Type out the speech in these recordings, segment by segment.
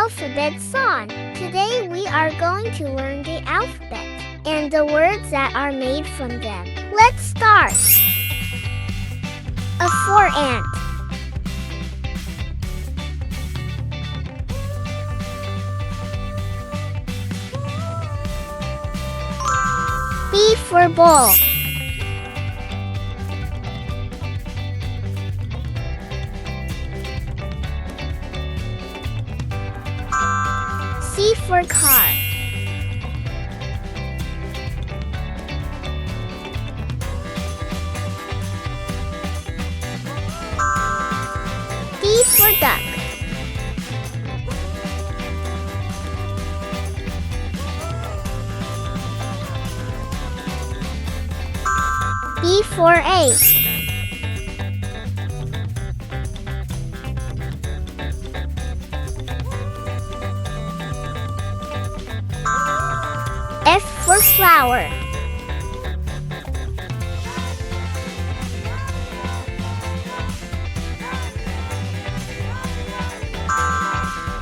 alphabet song. Today we are going to learn the alphabet and the words that are made from them. Let's start. A for ant. B for bowl. C for car. D for duck. B for egg. F for flower.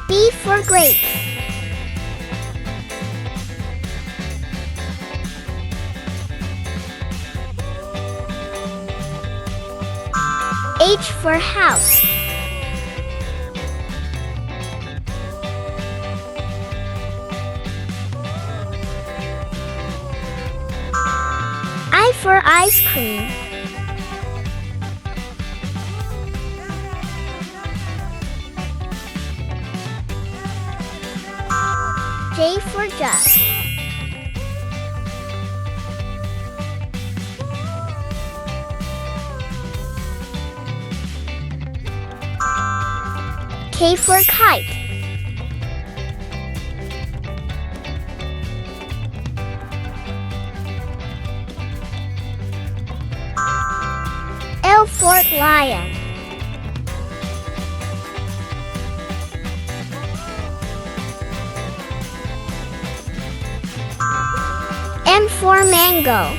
B for grapes. H for house. I for ice cream. J for jug. K for kite. L for lion. M for mango.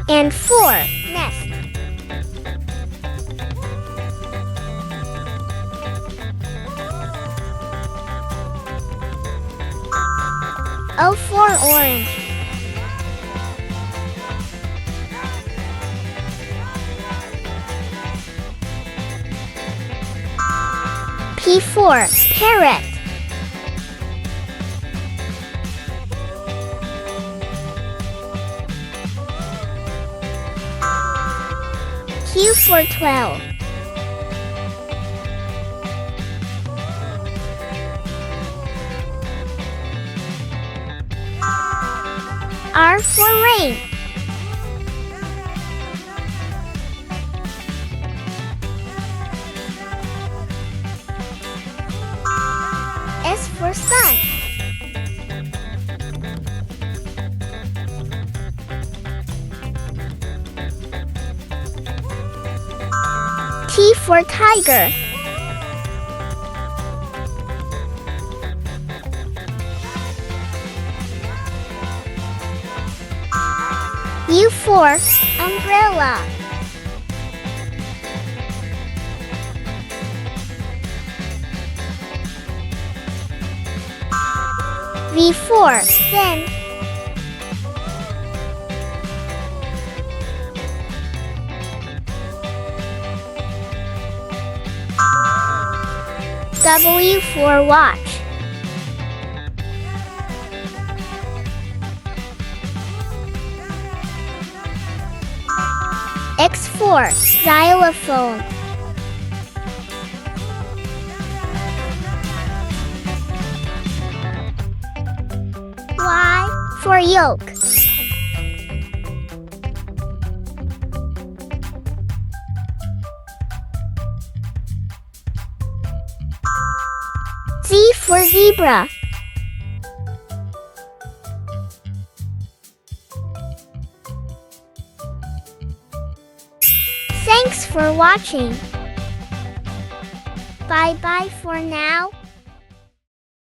And 4, nest. O for orange. P for parrot. Q for 12. R for rain. S for sun. T for tiger. U for umbrella. V for fin. W for watch. X for xylophone. Y for yolk. Z for zebra. Thanks for watching. Bye-bye for now.